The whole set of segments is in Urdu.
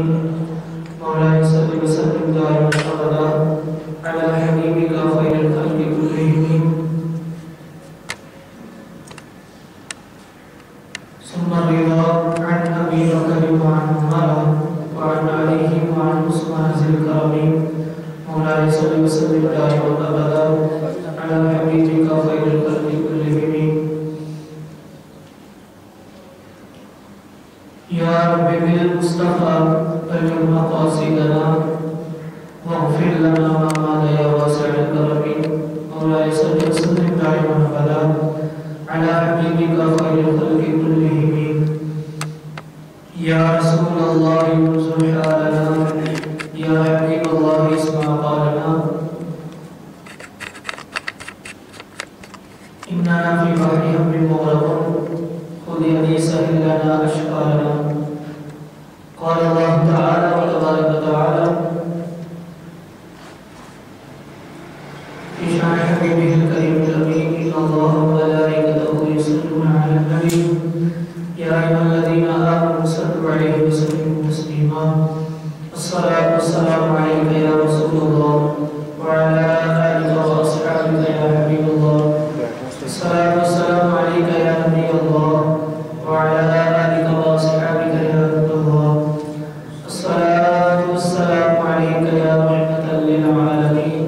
مولانا صلی اللہ وسلم دائما ابدا علی حبیبک خیر الخلق کلہم ثم الرضا عن ابی بکر وعن عمر وعن علیہ وعن عثمان ذی الکرم مولانا صلی اللہ وسلم دائما ابدا علی حبیبک خیر الخلق کلہم یا رب بالمصطفى بلغ مقاصدنا واغفر لنا ما مضى يا واسع الكرم مولاي صل وسلم دائما ابدا على حبيبك خير الخلق كلهم يا رسول الله انظر حالنا يا حبيب الله اسمع قالنا اننا في بحر هم مغرق خذ يدي سهل لنا اشقالنا قال الله تعالى وتبارك وتعالى في شان حبيبه الكريم الأمين إن الله وملائكته يصلون على النبي يا أيها الذين آمنوا صلوا عليه وسلموا تسليما الصلاة والسلام عليك يا رسول الله وعلى آلك وأصحابك يا حبيب الله الصلاة والسلام عليك يا نبي الله وعلى آلك وأصحابك يا رب الله الصلاة والسلام عليك يا رحمة للعالمين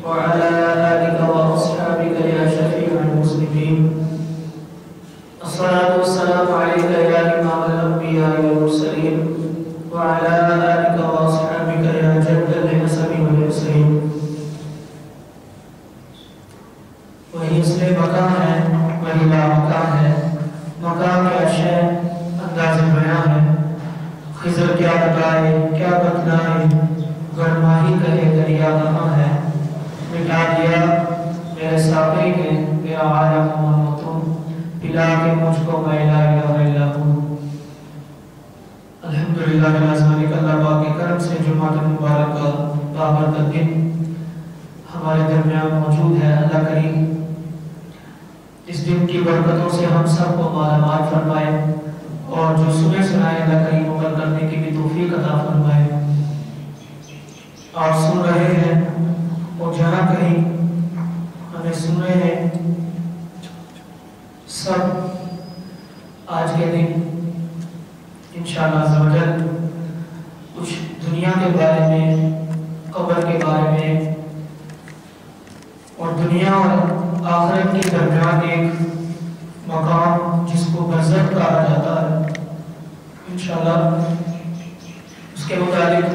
وعلى آلك وأصحابك يا شفيع المسلمين الصلاة والسلام عليك يا إمام الأنبياء والمرسلين وعلى آلك وأصحابك يا جد الحسن والحسين وہی اصل مقام ہے وہی لا مقام ہے مقام کیا شے انداز بیان ہے خضر کیا بتائے کیا بتلائے گرماہی کہے دریا کہاں ہے مٹا دیا میرے ساقی نے میرا عالم محمد پلا کے مجھ کو میں لا الہ الا ہوں الحمدللہ ذالک اللہ پاک کے کرم سے جمعہ مبارک کا بابرکت دن ہمارے درمیان موجود ہے اللہ کریم اس دن کی برکتوں سے ہم سب کو مالا مال فرمائے اور جو سنے سنائے اللہ کریم عمل کرنے کی بھی توفیق عطا فرمائے آپ سن رہے ہیں اور جہاں کہیں ہمیں سن رہے ہیں سب آج کے دن انشاءاللہ عز و جل کچھ دنیا کے بارے میں قبر کے بارے میں اور دنیا اور آخرت کے درمیان ایک مقام جس کو برزخ کہا جاتا ہے انشاءاللہ اس کے متعلق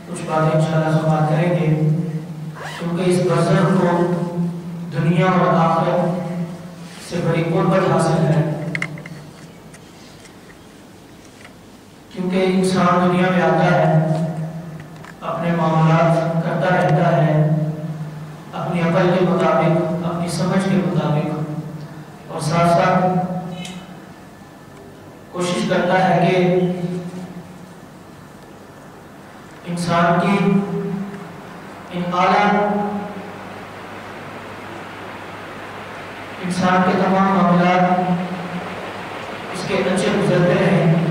کچھ باتیں انشاءاللہ سماعت کریں گے کیونکہ اس برزخ کو دنیا اور آخرت سے بڑی قربت حاصل ہے کیونکہ انسان دنیا میں آتا ہے اپنے معاملات کرتا رہتا ہے اپنی عقل کے مطابق اپنی سمجھ کے مطابق اور ساتھ ساتھ کوشش کرتا ہے کہ انسان کی ان اعلیٰ انسان کے تمام معاملات اس کے اچھے گزرتے ہیں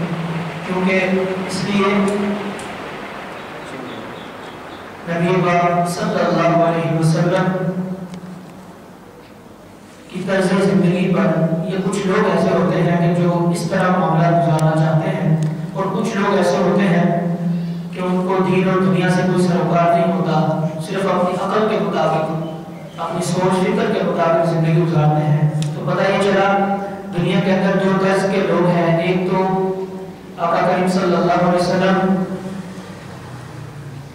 کیونکہ اس لیے نبی پاک صلی اللہ علیہ وسلم کی طرز زندگی پر یہ کچھ لوگ ایسے ہوتے ہیں کہ جو اس طرح معاملات گزارنا چاہتے ہیں اور کچھ لوگ ایسے ہوتے ہیں کہ ان کو دین اور دنیا سے کوئی سروکار نہیں ہوتا صرف اپنی عقل کے مطابق اپنی سوچ فکر کے مطابق زندگی گزارتے ہیں تو پتہ یہ چلا دنیا کے اندر دو طرز کے لوگ ہیں ایک تو آقا کریم صلی اللہ علیہ وسلم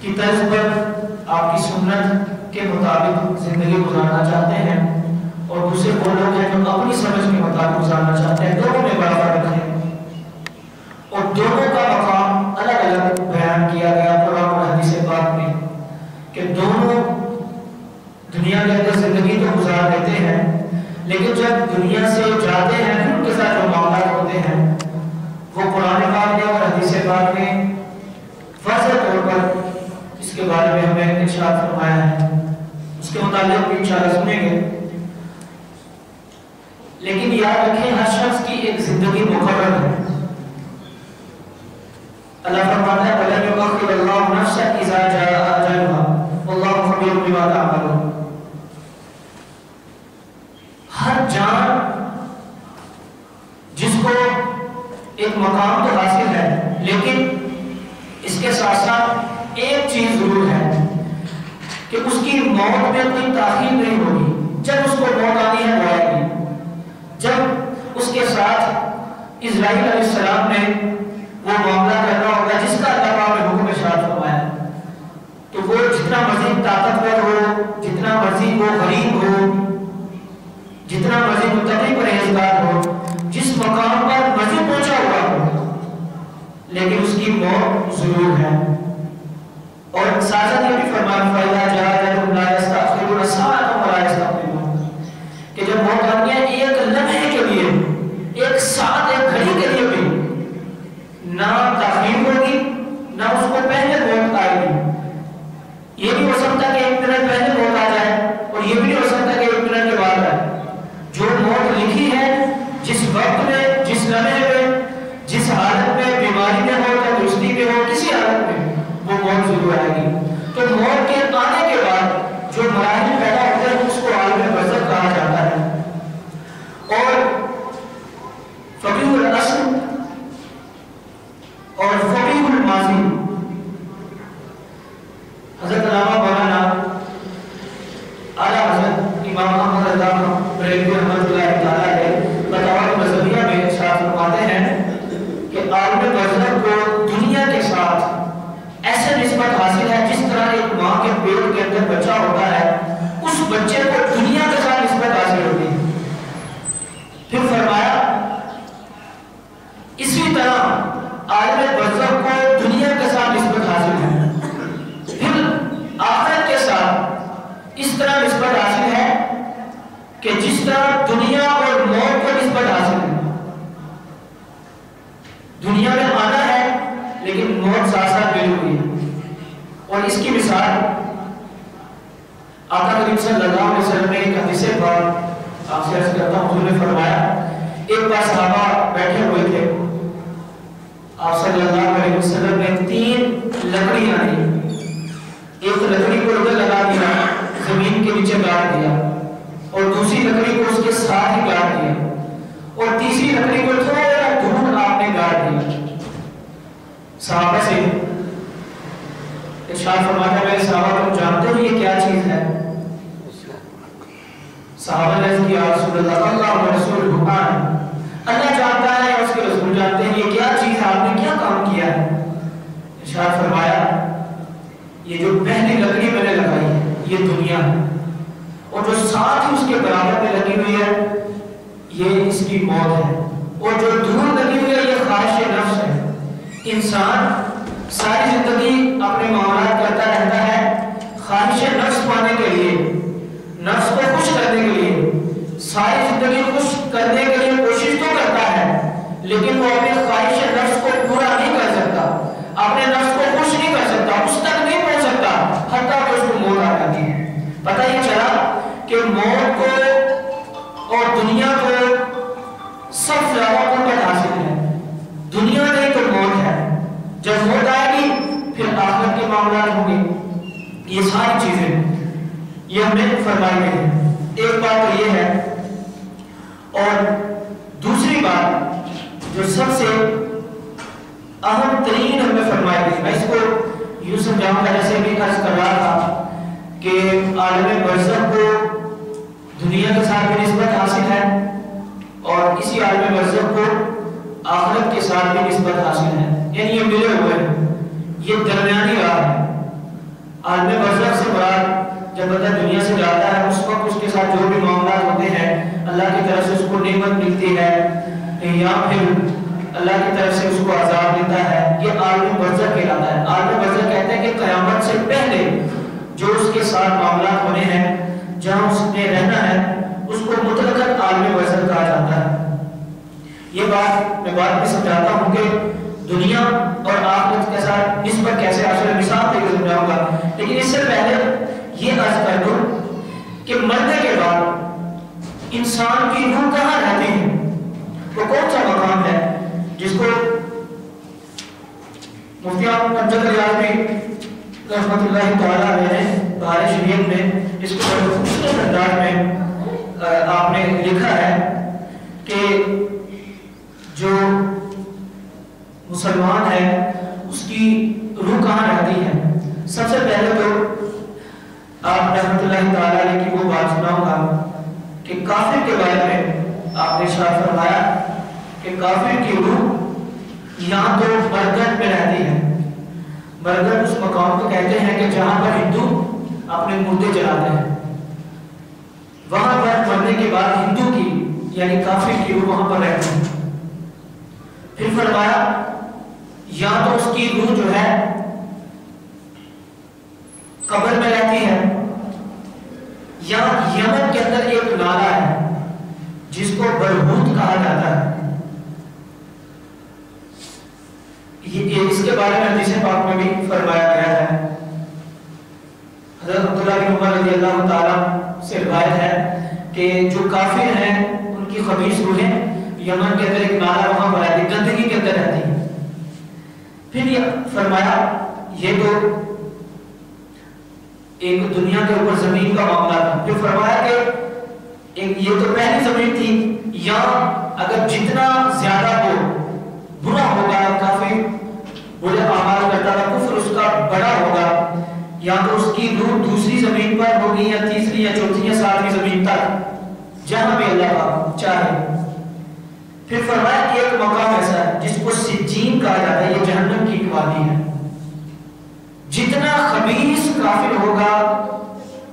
کی طرز پر آپ کی سنت کے مطابق زندگی گزارنا چاہتے ہیں اور دوسرے وہ لوگ ہیں جو اپنی سمجھ کے مطابق گزارنا چاہتے ہیں دونوں میں بڑا فرق ہے اور دونوں کا مقام الگ الگ بیان کیا گیا قرآن اور حدیث پاک میں کہ دونوں دنیا کے اندر زندگی تو گزار دیتے ہیں لیکن جب دنیا سے جاتے ہیں ان کے ساتھ جو معاملات ہوتے ہیں وہ قرآن پاک نے اور حدیث پاک نے واضح طور پر اس کے بارے میں ہمیں ارشاد فرمایا ہے اس کے متعلق بھی انشاءاللہ سنیں گے لیکن یاد رکھیں ہر شخص کی ایک زندگی مقرر ہے اللہ فرماتا ہے وَلَنْ يُؤَخِّرَ اللَّهُ نَفْسًا إِذَا جَاءَ أَجَلُهَا وَاللَّهُ خَبِيرٌ بِمَا تَعْمَلُونَ۔ ہر جان جس کو ایک مقام تو حاصل ہے، لیکن اس کے ساتھ ساتھ ایک چیز ضرور ہے کہ اس کی موت میں کوئی تاخیر نہیں ہوگی۔ جب اس کو موت آنی ہے وہ آئے گی۔ جب اس کے ساتھ اسرائیل علیہ السلام نے وہ معاملہ کرنا ہوگا جس کا اللہ پاک نے حکم ارشاد فرمایا، تو وہ جتنا مرضی طاقتور ہو، جتنا مرضی وہ غریب ہو، جتنا مرضی متقی پرہیزگار ہو، جس مقام پر مرضی پہنچا ہوا ہو، لیکن اس کی موت ضرور ہے۔ اور ساتھ یہ بھی فرمایا فَإِذَا جَاءَ أَجَلُهُمْ لَا يَسْتَأْخِرُونَ سَاعَةً وَلَا يَسْتَقْدِمُونَ، کہ جب موت آتی ہے ایک لمحے کے لیے، ایک ساتھ، ایک گھڑی کے لیے بھی نہ تاخیر ہوگی نہ اس کو پہلے موت آئے گی۔ یہ نہیں ہو سکتا کہ ایک منٹ پہلے موت آ جائے، اور یہ بھی نہیں ہو سکتا کہ ایک منٹ کے بعد آئے۔ جو موت لکھی ہے، جس وقت میں، جس لمحے میں، جس حالت میں، بیماری میں ہو، تندرستی میں ہو، کسی حالت میں وہ موت ضرور آئے گی۔ تو موت کے آنے کے بعد جو مراحل پیدا ہوتے ہیں اس کو عالم برزخ کہا جاتا ہے۔ اور فقیہ الاصل اور فقیہ الماضی، حضرت علامہ مولانا اعلیٰ حضرت امام احمد رضا بریلوی رحمۃ اللہ تعالیٰ علیہ فتاوی مذہبیہ میں ارشاد فرماتے ہیں کہ عالم برزخ کو دنیا کے ساتھ ایسے نسبت حاصل ہے جس طرح ایک ماں کے پیٹ کے اندر بچہ ہوتا ہے، اس بچے کو دنیا کے ساتھ نسبت حاصل ہوتی ہے۔ پھر فرمایا اسی طرح عالم برزخ کو دنیا کے ساتھ نسبت حاصل ہے، پھر آخرت کے ساتھ اس طرح نسبت حاصل ہے کہ جس طرح دنیا اور موت کو نسبت حاصل ہے۔ دنیا میں آنا ہے لیکن موت ساتھ ساتھ ملی ہوئی ہے۔ اور اس کی مثال آقا کریم صلی اللہ علیہ وسلم نے ایک حدیث پاک آپ سے عرض کرتا ہوں، حضور نے فرمایا ایک بار صحابہ بیٹھے ہوئے تھے، آپ صلی اللہ علیہ وسلم نے 3 لکڑیاں لی، ایک لکڑی کو ادھر لگا دیا، زمین کے نیچے گاڑ دیا، اور دوسری لکڑی کو اس کے ساتھ ہی گاڑ دیا، اور تیسری لکڑی کو تھوڑا دور آپ نے گاڑ دیا۔ صحابہ سے ارشاد فرماتا ہے میرے صحابہ تم جانتے ہو یہ کیا چیز ہے؟ صحابہ نے کہا یا رسول اللہ اللہ و رسول حکمان، اللہ جانتا ہے اور اس کے رسول جانتے ہیں، یہ کیا چیز ہے، آپ نے کیا کام کیا ہے؟ ارشاد فرمایا یہ جو پہلی لکڑی میں نے لگائی ہے یہ دنیا ہے، اور جو ساتھ ہی اس کے برابر میں لگی ہوئی ہے یہ اس کی موت ہے، اور جو دور لگی ہوئی ہے یہ خواہش نفس ہے۔ انسان ساری زندگی اپنے معاملات کرتا رہتا ہے خواہش نفس پانے کے لیے، نفس کو خوش کرنے کے لیے، ساری زندگی خوش کرنے کے لیے کوشش تو کرتا ہے، لیکن وہ اپنے خواہش نفس کو پورا نہیں کر سکتا، اپنے نفس کو خوش نہیں کر سکتا، اس تک نہیں پہنچ سکتا، حتیٰ کہ اس کو موت آ جاتی ہے۔ پتہ یہ چلا کہ موت کو اور دنیا کو سب سے زیادہ قربت حاصل ہے، دنیا نہیں تو موت ہے۔ جب موت آئے گی پھر آخرت کے معاملات ہوں گے۔ یہ ساری چیزیں یہ ہمیں فرمائی گئی ہیں۔ ایک بات تو یہ ہے، اور دوسری بات جو سب سے اہم ترین ہمیں فرمائی گئی، میں اس کو یوں سمجھاؤں گا جیسے بھی عرض کر رہا تھا کہ عالم برزخ کو دنیا کے ساتھ بھی نسبت حاصل ہے، اور اسی عالم برزخ کو آخرت کے ساتھ بھی نسبت حاصل ہے، یعنی یہ ملے ہوئے ہیں، یہ درمیانی راہ ہے۔ عالم برزخ سے مراد جب بندہ دنیا سے جاتا ہے اس وقت اس کے ساتھ جو بھی معاملات ہوتے ہیں، اللہ کی طرف سے اس کو نعمت ملتی ہے یا پھر اللہ کی طرف سے اس کو عذاب ملتا ہے، یہ عالم برزخ کہلاتا ہے۔ عالم برزخ کہتے ہیں کہ قیامت سے پہلے جو اس کے ساتھ معاملات ہونے ہیں، جہاں اس نے رہنا ہے، اس کو مطلقاً عالم برزخ کہا جاتا ہے۔ یہ بات میں بعد میں سمجھاتا ہوں کہ دنیا اور آخرت کے ساتھ نسبت کیسے حاصل ہے، مثال دے کے سمجھاؤں گا، لیکن اس سے پہلے یہ عرض کر دوں کہ مرنے کے بعد انسان کی روح کہاں رہتی ہے، وہ کون سا مقام ہے جس کو امام امجد ریاضی رحمۃ اللہ تعالیٰ علیہ نے بہار شریعت میں اس کو بڑے خوبصورت انداز میں آپ نے لکھا ہے کہ جو مسلمان ہے اس کی روح کہاں رہتی ہے. سب سے پہلے تو آپ رحمۃ اللہ تعالیٰ علیہ کی وہ بات سناؤں گا کہ کافر کے بارے میں آپ نے ارشاد فرمایا کہ کافر کی روح یہاں تو برگد میں رہتی ہے. برگد اس مقام کو کہتے ہیں کہ جہاں پر ہندو اپنے مردے جلاتے ہیں. وہاں پر مرنے کے بعد ہندو کی یعنی کافر کی روح وہاں پر رہتی ہے. پھر فرمایا یا تو اس کی روح جو ہے قبر میں رہتی ہے یا یمن کے اندر ایک نالا ہے جس کو برہوت کہا جاتا ہے. یہ اس کے بارے میں حدیث پاک میں بھی فرمایا گیا ہے. حضرت عبداللہ بن عمر رضی اللہ تعالیٰ سے روایت ہے کہ جو کافر ہیں ان کی خبیث روحیں یمن کے اندر ایک نالا وہاں پر رہتی ہے, گندگی کے اندر رہتی ہے. پھر یہ فرمایا یہ تو ایک دنیا کے اوپر زمین کا معاملہ تھا. پھر فرمایا کہ یہ تو پہلی زمین تھی, یا اگر جتنا زیادہ وہ برا ہوگا کافی برے اعمال کرتا تھا کفر اس کا بڑا ہوگا, یا تو اس کی روح دوسری زمین پر ہوگی یا تیسری یا چوتھی یا ساتویں زمین تک جہاں بھی اللہ چاہے. پھر فرمایا کہ ایک مقام ایسا ہے جس کو سجین کہا جاتا ہے, یہ جہنم کی وادی ہے. جتنا خبیث کافر ہوگا,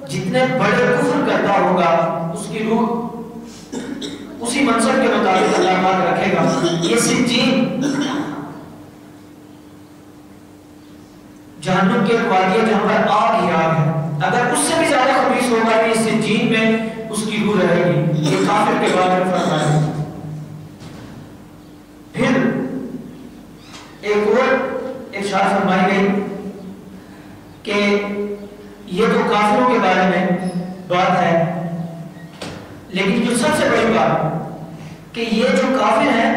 جتنے بڑے کفر کرتا ہوگا, اس کی روح اسی منصب کے مطابق اللہ پاک رکھے گا. یہ سجین جہنم کے وادی ہے جہاں پر آگ ہی آگ ہے. اگر اس سے بھی زیادہ خبیث ہوگا کہ اس سجین میں اس کی روح رہے گی. یہ کافر کے بارے میں فرمایا. پھر ایک اور ارشاد فرمائی گئی کہ یہ تو کافروں کے بارے میں بات ہے, لیکن جو سب سے بڑی بات کہ یہ جو کافر ہیں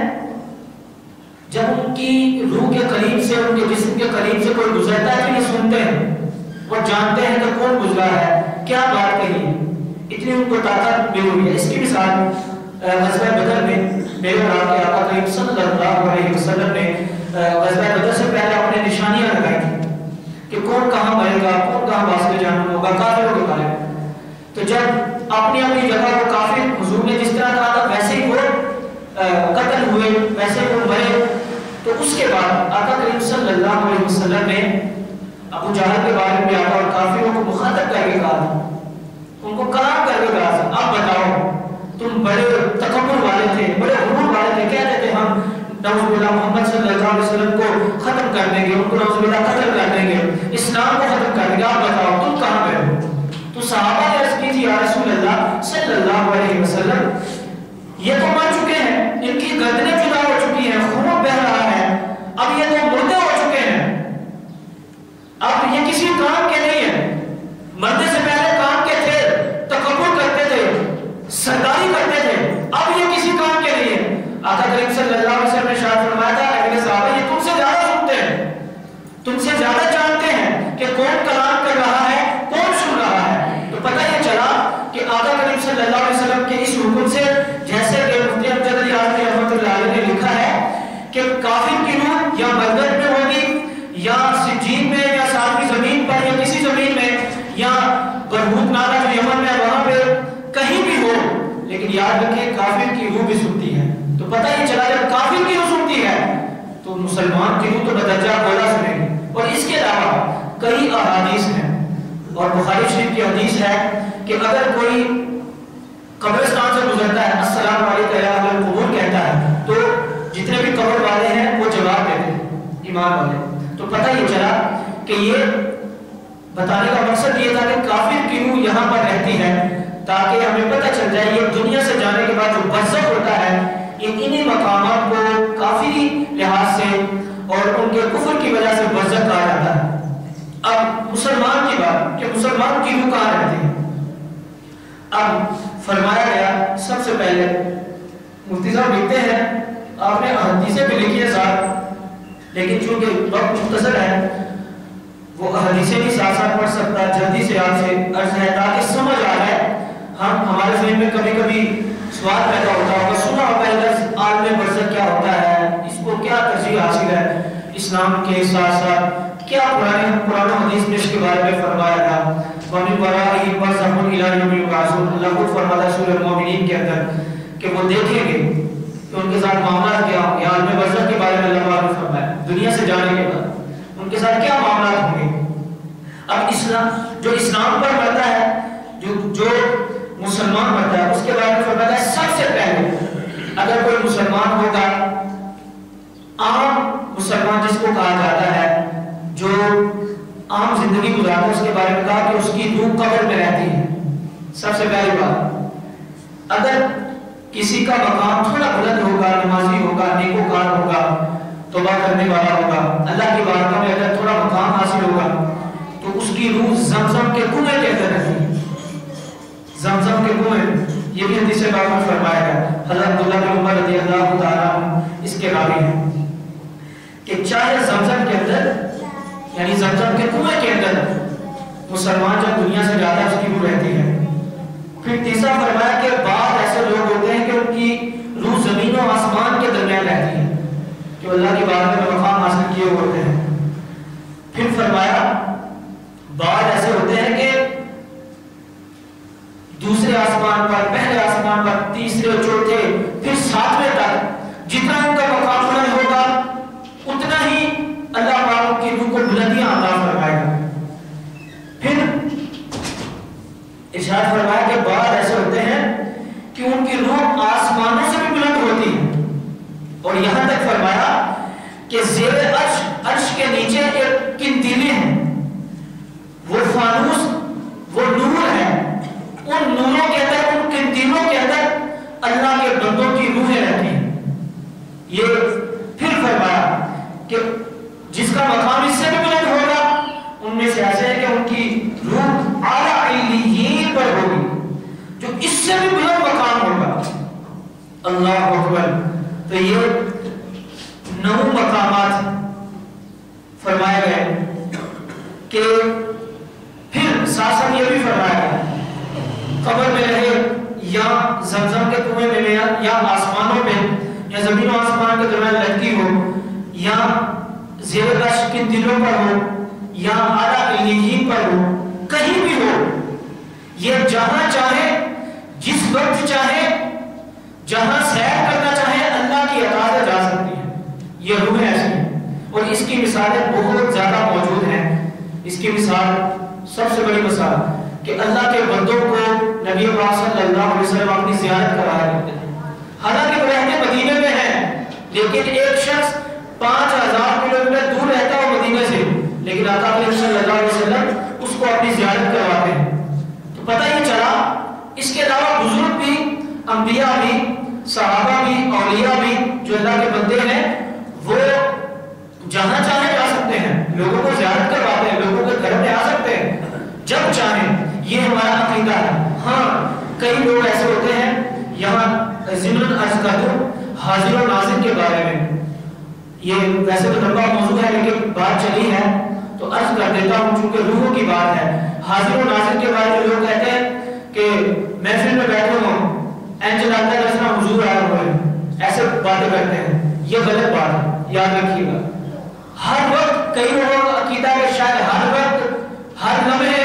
جب ان کی روح کے قریب سے ان کے جسم کے قریب سے کوئی گزرتا ہے تو یہ سنتے ہیں, وہ جانتے ہیں کہ کون گزرا ہے, کیا بات کہی ہے, اتنی ان کو طاقت ملی ہوئی ہے. اس کی مثال غزوہ بدر میں میرے اور آپ کے آقا کریم صلی اللہ علیہ وسلم نے غزوہ بدر سے پہلے اپنے نشانیاں لگائی تھی کہ کون کہاں مرے گا, کون کہاں واسطے جہنم ہوگا کافروں کے بارے میں. تو جب اپنی اپنی جگہ وہ کافر حضور نے جس طرح کہا تھا ویسے ہی وہ قتل ہوئے, ویسے وہ مرے. تو اس کے بعد آقا کریم صلی اللہ علیہ وسلم نے ابو جہل کے بارے میں آقا اور کافروں کو مخاطب کر کے کہا تھا, ان کو کلام کر کے کہا تھا اب بتاؤ تم بڑے تکبر والے تھے, بڑے غرور والے تھے, کہتے تھے ہم نعوذ باللہ محمد صلی اللہ علیہ وسلم کو ختم کر دیں گے, ان کو نعوذ باللہ قتل کر دیں گے, اسلام کو ختم کر دیں گے, آپ بتاؤ تم کہاں گئے ہو. تو صحابہ نے عرض کی تھی یا رسول اللہ صلی اللہ علیہ وسلم یہ تو مر چکے ہیں, ان کی گردنیں جدا ہو چکی ہیں, خون بہ رہا ہے, اب یہ تو مردے ہو چکے ہیں, اب یہ کسی کام کے نہیں ہیں, مرنے سے پہلے کام کے تھے, تکبر کرتے تھے, سرداری کرتے تھے, اب یہ کسی کام کے نہیں ہے. آقا کریم صلی اللہ علیہ وسلم نے ارشاد فرمایا تھا اے صحابہ یہ تم سے زیادہ سنتے ہیں, تم سے زیادہ جانتے ہیں کہ کون کلام کر رہا ہے, کون سن رہا ہے. تو پتہ یہ چلا کہ آقا کریم صلی اللہ علیہ وسلم کے اس حکم سے جیسے کہ مفتی امجد ریاضی رحمۃ اللہ علیہ نے لکھا ہے کہ کافر کی روح یا برگد میں ہوگی یا سجین میں یا ساتویں زمین پر یا کسی زمین میں یا برہوت نالا جو یمن میں وہاں پہ کہیں بھی ہو, لیکن یاد رکھیں کافر کی روح بھی سنتی ہے. تو پتہ یہ چلا جب کافر کی روح سنتی ہے تو مسلمان کی روح تو بدرجہ بولا سنے گی. اور اس کے علاوہ کئی احادیث ہیں اور بخاری شریف کی حدیث ہے کہ اگر کوئی قبرستان سے گزرتا ہے السلام علیکم یا اہل القبور کہتا ہے تو جتنے بھی قبر والے ہیں وہ جواب دیتے ہیں ایمان والے. تو پتہ یہ چلا کہ یہ بتانے کا مقصد یہ تھا کہ کافر کی روح یہاں پر رہتی ہے تاکہ ہمیں پتہ چل جائے یہ دنیا سے جانے کے بعد جو برزخ ہوتا ہے یہ انہی مقامات کو کافی لحاظ سے اور ان کے کفر کی وجہ سے برزخ کہا جاتا ہے. اب مسلمان کی بات کہ مسلمان کی روح کہاں رہتی ہے. اب فرمایا گیا سب سے پہلے مفتی صاحب لکھتے ہیں, آپ نے حدیثیں بھی لکھی ہے صاحب لیکن چونکہ وقت مختصر ہے وہ حدیثیں بھی ساتھ ساتھ پڑھ سکتا، جلدی سے آپ سے عرض ہے تاکہ سمجھ آ جائے. ہمارے ذہن میں کبھی کبھی سوال پیدا ہوتا ہوگا، سنا ہوگا لفظ عالم برزخ کیا ہوتا ہے، اس کو کیا ترجیح حاصل ہے اسلام کے ساتھ ساتھ، کیا قرآن و حدیث میں اس کے بارے میں فرمایا گیا. وَمِن وَرَائِهِمْ بَرْزَخٌ إِلَىٰ يَوْمِ يُبْعَثُونَ. اللہ خود فرماتا ہے سورہ مومنین کے اندر کہ وہ دیکھیں گے کہ ان کے ساتھ معاملات کیا ہوں گے. عالم برزخ کے بارے میں اللہ تعالیٰ نے فرمایا دنیا سے جانے کے بعد ان کے ساتھ کیا معاملات ہوں گے. اب اسلام پر مرتا ہے، جو مسلمان مرتا ہے، اس کے بارے میں فرماتا ہے سب سے پہلے اگر کوئی مسلمان ہوگا، عام مسلمان جس کو کہا جاتا ہے، جو عام زندگی گزارتا ہے، اس کے بارے میں کہا کہ اس کی روح قبر میں رہتی ہے. سب سے پہلی بات، اگر کسی کا مقام تھوڑا بلند ہوگا، نمازی ہوگا، نیکوکار ہوگا، توبہ کرنے والا ہوگا، اللہ کی بارگاہ میں اگر تھوڑا مقام حاصل ہوگا تو اس کی روح زمزم کے کنویں کے اندر رہتی ہے. زمزم کے کنویں، یہ بھی حدیث پاک میں فرمایا ہے. حضرت عبداللہ بن عمر رضی اللہ تعالیٰ عنہ اس کے راوی ہیں کہ چاہے زمزم کے اندر، یعنی زمزم کے کنویں کے اندر مسلمان جب دنیا سے جاتا ہے اس کی روح رہتی ہے. پھر تیسرا فرمایا کہ بعض ایسے لوگ ہوتے ہیں کہ ان کی روح زمین و آسمان کے درمیان رہتی ہے، کہ اللہ کی بارگاہ میں مقام حاصل کیے ہوتے ہیں. پھر فرمایا بعض ایسے ہوتے ہیں کہ دوسرے آسمان پر، پہلے آسمان پر، تیسرے، چوتھے، پھر ساتویں تک جتنا ان کا مقام بلند ہوگا اتنا ہی اللہ پاک کی روح کو بلندیاں عطا فرمائے گا. پھر ارشاد فرمایا کہ بعض ایسے ہوتے ہیں کہ ان کی روح آسمانوں سے بھی بلند ہوتی ہے. اور یہاں تک فرمایا کہ زیر عرش کے نیچے ایک کنتیلے ہیں، وہ فانوس، وہ نور ہے، ان نوروں کے اندر، ان کنتیلوں کے اندر اللہ کے بندوں کی روحیں رہتی ہیں. یہ پھر فرمایا کہ جس کا مقام اس سے بھی بلند ہوگا ان میں سے ایسے ہیں کہ ان کی روح اعلیٰ علیین پر ہوگی، جو اس سے بھی بلند مقام ہوگا. اللہ اکبر. تو یہ 9 مقامات فرمائے گئے کہ پھر ساتھ ساتھ یہ بھی فرمایا گیا قبر میں رہے یا زمزم کے کنویں میں یا آسمانوں میں یا زمین و آسمان کے درمیان لڑکی ہو یا زیر عرش کے دلوں پر ہو یا اعلیٰ علیین پر ہو، کہیں بھی ہو، یہ جہاں چاہے، جس وقت چاہے، جہاں سیر کرنا چاہے اللہ کی عطا سے جا سکتی ہے. یہ روح ایسی ہے اور اس کی مثالیں بہت زیادہ موجود ہیں. اس کی مثال، سب سے بڑی مثال کہ اللہ کے بندوں کو نبی پاک صلی اللہ علیہ وسلم اپنی زیارت کرایا کرتے ہیں. حالانکہ وہ رہتے مدینے میں ہیں، لیکن ایک شخص 5000 کلومیٹر دور رہتا ہے مدینے سے، لیکن آقا صلی اللہ علیہ وسلم اس کو اپنی زیارت کرواتے ہیں. تو پتہ ہی چلا اس کے علاوہ بزرگ بھی، انبیاء بھی، صحابہ بھی، اولیاء بھی جو اللہ کے بندے ہیں، وہ جہاں چاہے جا سکتے ہیں، لوگوں کو زیارت کرواتے ہیں، لوگوں کے گھر میں آ سکتے ہیں جب چاہیں. یہ ہمارا عقیدہ ہے. ہاں کئی لوگ ایسے ہوتے ہیں، یہاں ضمن عرض کر دوں حاضر و ناظر کے بارے میں، یہ ویسے تو لمبا موضوع ہے لیکن بات چلی ہے تو عرض کر دیتا ہوں چونکہ روحوں کی بات ہے. حاضر و ناظر کے بارے میں لوگ کہتے ہیں کہ محفل میں بیٹھے ہوں، اینج لگتا ہے جیسے حضور آئے ہوئے ہیں، ایسے باتیں کرتے ہیں. یہ غلط بات ہے، یاد رکھیے گا. ہر وقت کئی لوگوں کا عقیدہ ہے شاید ہر وقت، ہر لمحے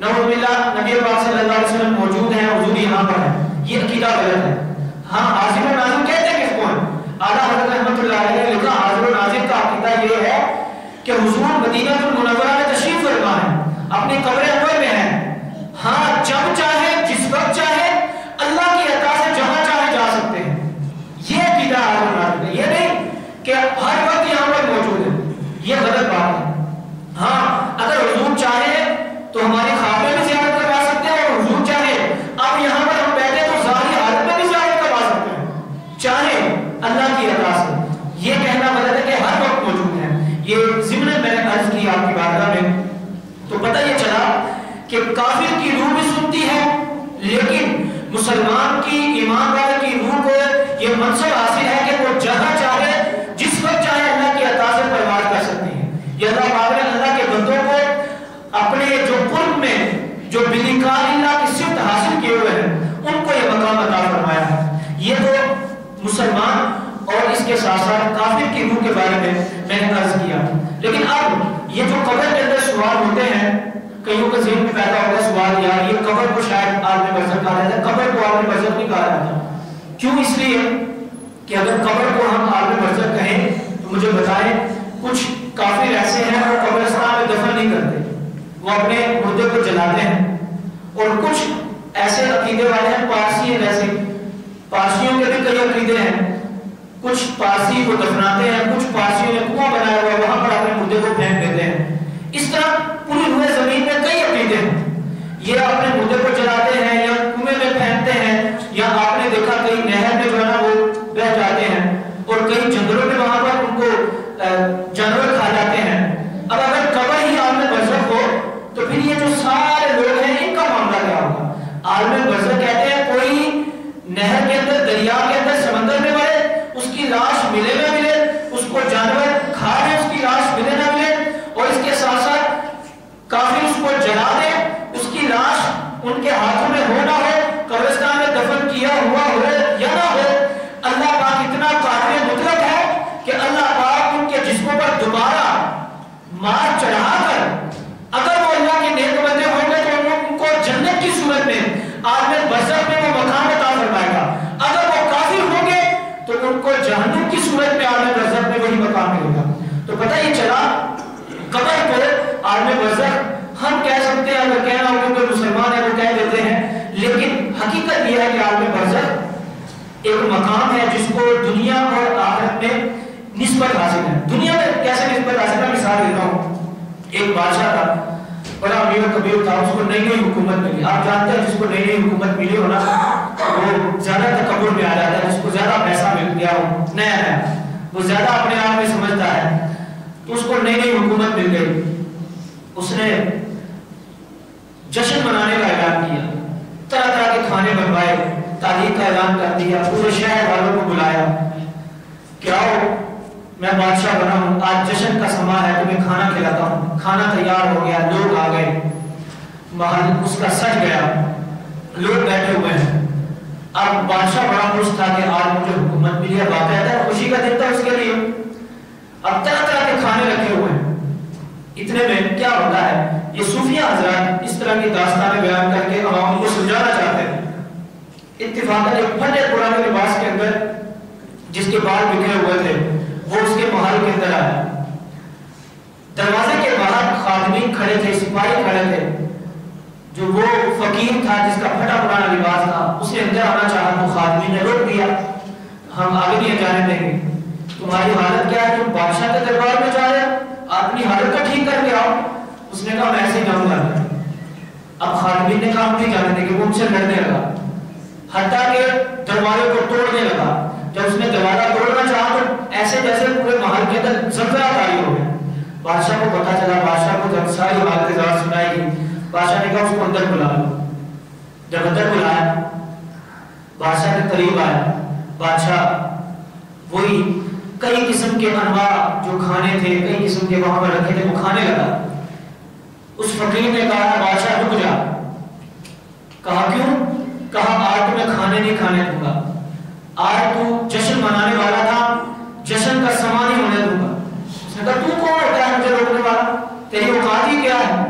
نعوذ باللہ نبی پاک صلی اللہ علیہ وسلم موجود ہیں، حضور یہاں پر ہے. یہ عقیدہ غلط ہے. ہاں حاضر و ناظر کہتے ہیں کس کو ہیں؟ اعلیٰ حضرت رحمۃ اللہ علیہ نے لکھا حاضر و ناظر کا عقیدہ یہ ہے کہ حضور مدینہ المنورہ میں تشریف فرما ہے، اپنی قبر انور میں ہے. ہاں جب چاہے، جس وقت چاہے، اللہ کی عطا سے جہاں چاہے جا سکتے ہیں. یہ عقیدہ حاضر و ناظر ہے. یہ نہیں کہ ہر وقت یہاں پر موجود ہے. یہ غلط بات ہے. ہاں اگر حضور چاہے تو ہماری خواب میں بھی زیارت کروا سکتے ہیں، اور حضور چاہے اب یہاں پر ہم بیٹھے تو ظاہری حالت میں بھی زیارت کروا سکتے ہیں، چاہے اللہ کی عطا سے. یہ کہنا غلط ہے کہ ہر وقت موجود ہے. یہ ضمن میں نے عرض کی آپ کی بارگاہ میں. تو پتہ یہ چلا کہ کافر کی روح بھی سنتی ہے، لیکن مسلمان کی، ایمان والے کی روح کو یہ منصب حاصل ہے کہ وہ جہاں چاہے، جس وقت چاہے اللہ کی عطا سے یہ اللہ پاک نے اللہ کے بندوں کو اپنے جو قرب میں جو بلکار اللہ کی صفت حاصل کیے ہوئے ہیں ان کو یہ مقام عطا فرمایا ہے. یہ تو مسلمان اور اس کے ساتھ ساتھ کافر کی روح کے بارے میں نے عرض کیا. لیکن اب یہ جو قبر کے اندر سوال ہوتے ہیں، کئیوں کے ذہن میں پیدا ہوگا سوال، یار یہ قبر کو شاید عالم برزخ کہا جاتا ہے، قبر کو عالم برزخ نہیں کہا جاتا. کیوں؟ اس لیے کہ اگر قبر کو ہم عالم برزخ کہیں تو مجھے بتائیں کچھ کافر ایسے ہیں وہ قبرستان میں دفن نہیں کرتے، وہ اپنے مردے کو جلاتے ہیں. اور کچھ ایسے عقیدے والے ہیں، پارسی ہیں، جیسے پارسیوں کے بھی کئی عقیدے ہیں. کچھ پارسی کو دفناتے ہیں، کچھ پارسیوں نے کنواں بنایا ہوا ہے وہاں پر اپنے مردے کو پھینک دیتے ہیں. اس طرح پوری روئے زمین میں کئی عقیدے ہیں. یہ اپنے مردے کو جلاتے ہیں یا کنویں میں پھینکتے ہیں، یا آپ نے دیکھا کئی نہر میں جو ہے نا وہ بہ جاتے ہیں، اور کئی جنگلوں میں وہاں پر ان کو جانور کھا جاتے ہیں. اب اگر قبر ہی عالم برزخ ہو تو پھر یہ جو سارے لوگ ہیں ان کا معاملہ کیا ہوگا؟ عالم برزخ کہتے ہیں کوئی نہر کے اندر، دریا کے اندر، سمندر میں مرے، اس کی لاش ملے نہ ملے، اس کو جانور کھا لے اس کی لاش ملے نہ ملے، اور اس کے ساتھ ساتھ کافر اس کو جلا دے، اس کی لاش ان کے ہاتھوں میں ہو نہ ہو، قبرستان میں دفن کیا ہوا ہو یا نہ ہو، اللہ پاک اتنا قادر مطلق ہے کہ اللہ پاک ان کے جسموں پر دوبارہ مار چڑھا کر، اگر وہ اللہ کے نیک بندے ہوں گے تو ان کو جنت کی صورت میں عالم برزخ میں وہ مقام عطا فرمائے گا. اگر وہ کافر ہوں گے تو ان کو جہنم کی صورت میں عالم برزخ میں وہی مقام ملے گا. تو پتہ یہ چلا قبر کو عالم برزخ ہم کہہ سکتے ہیں، اگر کہنا ہو کہ مسلمان ہے وہ کہہ دیتے ہیں، لیکن حقیقت یہ ہے کہ عالم برزخ ایک مقام ہے جس کو دنیا اور آخرت میں نسبت حاصل ہے. دنیا میں کیسے نسبت حاصل ہے؟ مثال دیتا ہوں. ایک بادشاہ تھا، بڑا امیر کبیر تھا، اس کو نئی نئی حکومت ملی. آپ جانتے ہیں جس کو نئی نئی حکومت ملی ہو نا وہ زیادہ تکبر میں آ جاتا ہے، جس کو زیادہ پیسہ مل گیا ہو، نیا ہے، وہ زیادہ اپنے آپ میں سمجھتا ہے. تو اس کو نئی نئی حکومت مل گئی، اس نے جشن منانے کا اعلان کیا، طرح طرح کے کھانے بنوائے، تاریخ کا اعلان کر دیا، پورے شہر والوں کو بلایا کہ آؤ میں بادشاہ بنا ہوں، آج جشن کا سما ہے، تمہیں کھانا کھلاتا ہوں. کھانا تیار ہو گیا، لوگ آ گئے، محل اس کا سج گیا، لوگ بیٹھے ہوئے ہیں. اب بادشاہ بڑا خوش تھا کہ آج مجھے حکومت ملی ہے، باقاعدہ خوشی کا دن تھا اس کے لیے. اب طرح طرح کے کھانے رکھے ہوئے ہیں. اتنے میں کیا ہوتا ہے، یہ صوفیہ حضرات اس طرح کی داستانیں بیان کر کے عوام کو سمجھانا چاہتے ہیں. اتفاقاً ایک پھٹے پرانے لباس کے اندر جس کے بال بکھرے ہوئے تھے وہ اس کے محل کے اندر آیا. دروازے کے باہر خادمین کھڑے تھے، سپاہی کھڑے تھے. جو وہ فقیر تھا جس کا پھٹا پرانا لباس تھا، اس نے اندر آنا چاہا تو خادمین نے روک دیا، ہم آگے نہیں جانے دیں گے. تمہاری حالت کیا ہے؟ تم بادشاہ کے دربار میں جا رہے ہو، اپنی حالت کا ٹھیک کر کے آؤ. اس نے کہا میں ایسے ہی جاؤں گا. اب خادمین نے کہا ہم نہیں جانے دیں گے. وہ ان سے لڑنے لگا، حتیٰ کہ دروازے کو توڑنے لگا. جب اس نے دروازہ توڑنا چاہا تو ایسے جیسے پورے محل کے اندر زلزلہ طاری ہو گیا. بادشاہ کو پتا چلا، بادشاہ کو جب ساری حالت ذات سنائی گئی، بادشاہ نے کہا اس کو اندر بلا لو. جب اندر بلایا، بادشاہ کے قریب آیا. بادشاہ وہی کئی قسم کے انواع جو کھانے تھے، کئی قسم کے وہاں پر رکھے تھے، وہ کھانے لگا. اس فقیر نے کہا بادشاہ رک جا. کہا کیوں؟ کہا آج تو میں کھانے نہیں کھانے دوں گا، آج تو جشن منانے والا تھا، جشن کا سما نہیں ہونے دوں گا. اس نے کہا تو کون ہوتا ہے مجھے روکنے والا؟ تیری اوقات ہی کیا ہے؟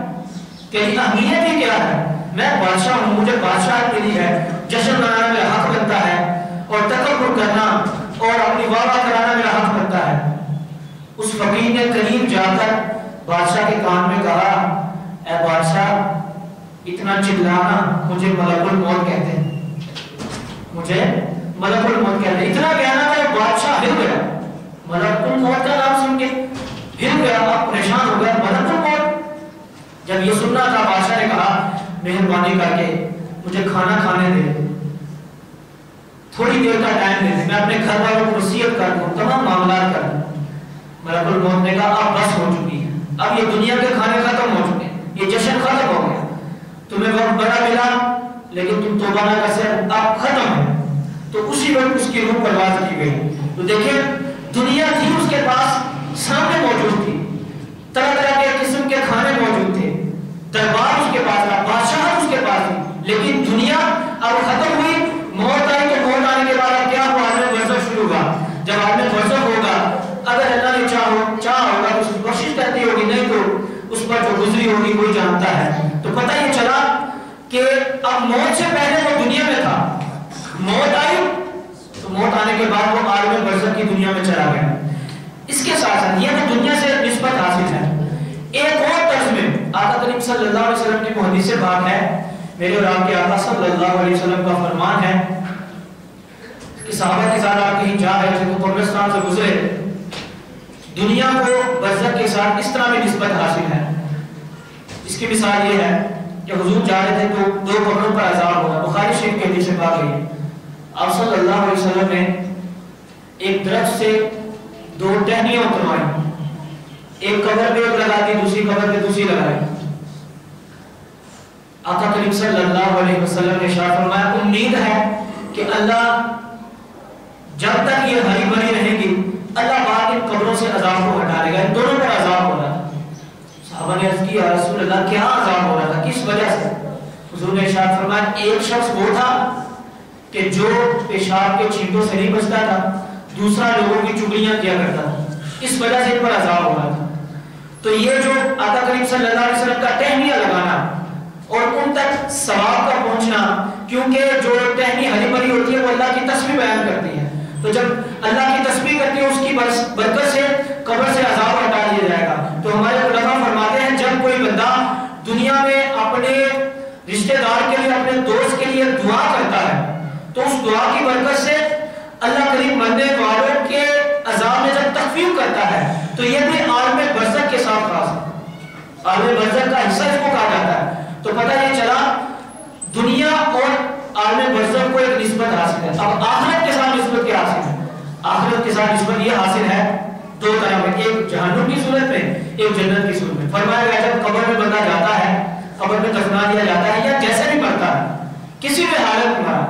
تیری اہمیت ہی کیا ہے؟ میں بادشاہ ہوں، مجھے بادشاہ ملی ہے، جشن منانا میرا حق بنتا ہے، اور تکبر کرنا اور اپنی واہ واہ کرانا میرا حق بنتا ہے. اس فقیر نے قریب جا کر بادشاہ کے کان میں کہا اے بادشاہ اتنا چلانا مجھے ملک الموت کہتے ہیں، مجھے ملک الموت کہتے ہیں. اتنا کہنا کہ بادشاہ ہل گیا. ملک الموت کا نام سن کے ہل گیا، اب پریشان ہو گیا. ملک الموت جب یہ سننا تھا، بادشاہ نے کہا مہربانی کر کے مجھے کھانا کھانے دے، تھوڑی دیر کا ٹائم دے، میں اپنے گھر والوں کو وصیت کر دوں، تمام معاملات کر دوں. ملک الموت نے کہا اب بس ہو چکی ہے، اب یہ دنیا کے کھانے ختم ہو چکے، یہ جشن ختم ہو گیا، تمہیں وقت بڑا ملا لیکن تم توبہ نہ کر سکے، اب ختم ہے. تو اسی وقت اس کی روح پرواز کی گئی. تو دیکھیں دنیا تھی اس کے پاس، سامنے موجود تھی، طرح طرح کے قسم کے کھانے موجود تھے، دربار اس کے پاس تھا، بادشاہت اس کے پاس تھی، لیکن دنیا اب ختم ہوئی، موت آئی تو موت آنے کے بعد اب کیا ہوا؟ عالم برزخ شروع ہوا۔ جب عالم برزخ ہوگا، اگر اللہ نے چاہا ہوگا تو اس کی کوشش کرتی ہوگی، نہیں تو اس پر جو گزری ہوگی کوئی جانتا ہے۔ تو پتہ یہ چلا کہ اب موت سے پہلے وہ دنیا میں تھا، موت آئی تو موت آنے کے بعد وہ عالم برزخ کی دنیا میں چلا گیا۔ اس کے ساتھ ساتھ یہ تو دنیا سے نسبت حاصل ہے، ایک اور طرز میں آقا کریم صلی اللہ علیہ وسلم کی حدیث پاک ہے، میرے اور آپ کے آقا صلی اللہ علیہ وسلم کا فرمان ہے کہ صحابہ کے ساتھ آپ کہیں جا رہے تھے تو قبرستان سے گزرے، دنیا کو برزخ کے ساتھ اس طرح میں نسبت حاصل ہے۔ اس کی مثال یہ ہے کہ حضور جا رہے تھے تو دو قبروں پر عذاب ہوا، بخاری شریف کے حدیث پاک ہے۔ آپ صلی اللہ علیہ وسلم نے ایک درخت سے دو ٹہنیاں اتروائی، ایک قبر پہ ایک لگا دی، دوسری قبر پہ دوسری لگائی۔ آقا کریم صلی اللہ علیہ وسلم نے ارشاد فرمایا امید ہے کہ اللہ جب تک یہ ہری بھری رہے گی اللہ پاک ان قبروں سے عذاب کو ہٹا لے گا۔ ان دونوں پر عذاب ہو رہا تھا، صحابہ نے عرض کی یا رسول اللہ کیا عذاب ہو رہا تھا، کس وجہ سے؟ حضور نے ارشاد فرمایا ایک شخص وہ تھا کہ جو پیشاب کے چھینٹوں سے نہیں بچتا تھا، دوسرا لوگوں کی چگلیاں کیا کرتا تھا، اس وجہ سے ان پر عذاب ہو رہا تھا۔ تو یہ جو آقا کریم صلی اللہ علیہ وسلم کا ٹہنیاں لگانا اور ان تک ثواب کا پہنچنا، کیونکہ جو ٹہنی ہری بھری ہوتی ہے وہ اللہ کی تسبیح بیان کرتی ہے، تو جب اللہ کی تسبیح کرتی ہے اس کی برکت سے قبر سے عذاب ہٹا دیا جائے گا۔ تو ہمارے علماء فرماتے ہیں جب کوئی بندہ دنیا میں اپنے رشتہ دار کے لیے، اپنے دوست کے لیے دعا کرتا ہے تو اس دعا کی برکت سے اللہ کریم مرنے والوں کے عذاب میں جب تخفیف کرتا ہے تو یہ بھی عالم برزخ کے ساتھ خاص ہے، عالم برزخ کا حصہ اس کو کہا جاتا ہے۔ تو پتہ یہ چلا دنیا اور عالم برزخ کو ایک نسبت حاصل ہے۔ اب آخرت کے ساتھ نسبت کیا حاصل ہے؟ آخرت کے ساتھ نسبت یہ حاصل ہے دو طرح میں، ایک جہنم کی صورت میں، ایک جنت کی صورت میں۔ فرمایا گیا جب قبر میں بندہ جاتا ہے، قبر میں دفنا دیا جاتا ہے یا جیسے بھی مرتا ہے، کسی بھی حالت میں مرا،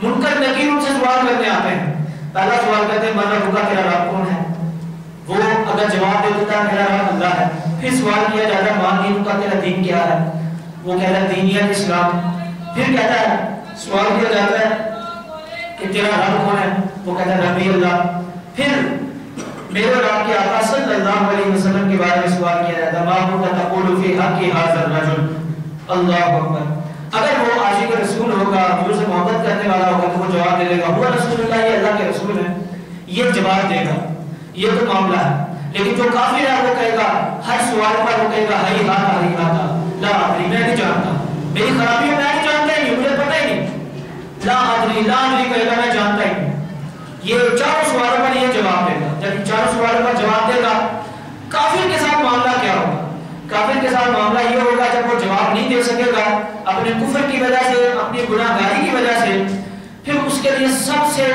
منکر نکیر ان سے سوال کرنے آتے ہیں۔ پہلا سوال کرتے ہیں من ربک، تیرا رب کون ہے؟ وہ اگر جواب دے دیتا ہے میرا رب اللہ ہے، پھر سوال کیا جاتا ہے مان دین کا، تیرا دین کیا ہے؟ وہ کہتا ہے دینیت اسلام۔ پھر کہتا ہے سوال کیا جاتا ہے کہ تیرا رب کون ہے؟ وہ کہتا ہے ربی اللہ۔ پھر میرے اور آپ کے آقا صلی اللہ علیہ وسلم کے بارے میں سوال کیا جاتا ہے ما كنت تقول في حق هذا الرجل، اللہ اکبر۔ اگر وہ عاشق رسول ہوگا، حضور سے محبت کرنے والا ہوگا تو وہ جواب دے گا وہ رسول اللہ، یہ اللہ کے رسول ہے، یہ جواب دے گا، یہ تو معاملہ ہے۔ لیکن جو کافر ہے وہ کہے گا ہر سوال پر وہ کہے گا ہی ہاتا لا ادری، میں نہیں جانتا، میری خرابیوں میں نہیں جانتا ہی، مجھے پتہ ہی نہیں، لا ادری کہے گا میں جانتا ہی نہیں۔ یہ چاروں سوالوں پر یہ جواب دے گا۔ جب چاروں سوالوں پر جواب دے گا کافر کے ساتھ معاملہ کیا ہوگا؟ کافر کے ساتھ معاملہ یہ ہوگا جب وہ جواب نہیں دے سکے گا اپنے کفر کی وجہ سے، اپنی گناہ گاری کی وجہ سے، پھر اس کے لیے سب سے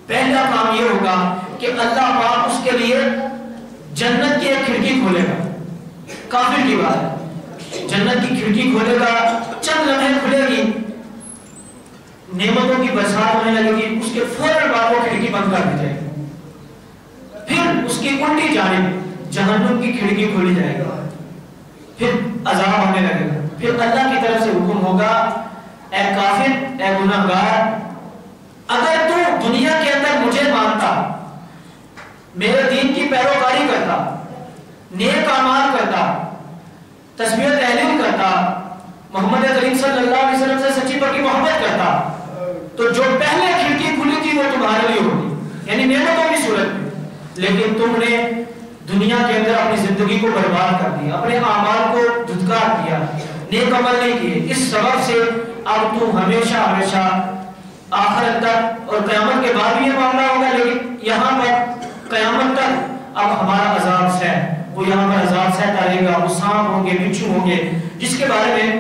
پہلا کام یہ ہوگا کہ اللہ پاک اس کے لیے جنت کی ایک کھڑکی کھولے گا۔ کافر کی بات ہے، جنت کی کھڑکی کھولے گا، چند لمحے کھلے گی، نعمتوں کی برسات ہونے لگے گی، اس کے فوراً بعد وہ کھڑکی بند کر دی جائے گی، پھر اس کی الٹی جانب جہنم کی کھڑکی کھولی جائے گی، پھر عذاب ہونے لگے گا، پھر اللہ کی طرف سے حکم ہوگا اے کافر، اے گناہگار، اگر تو دنیا کے اندر مجھے مانتا، میرے دین کی پیروکاری کرتا، نیک اعمال کرتا، تسبیح تہلیل کرتا، محمد کریم صلی اللہ علیہ وسلم سے سچی پکی محبت کرتا، تو جو پہلے کھڑکی کھلی تھی وہ تمہارے لیے ہوگی، یعنی نعمتوں کی صورت میں۔ لیکن تم نے دنیا کے اندر اپنی زندگی کو برباد کر دیا، اپنے اعمال کو دھتکار دیا، نیک عمل نہیں کیے، اس سبب سے اب تم ہمیشہ ہمیشہ آخرت تک اور قیامت کے بعد بھی یہ معاملہ ہوگا، لیکن یہاں پر قیامت تک اب ہمارا عذاب ہے، وہ یہاں پر عذاب سہتا رہے گا، وہ سانپ ہوں گے، بچھو ہوں گے، جس کے بارے میں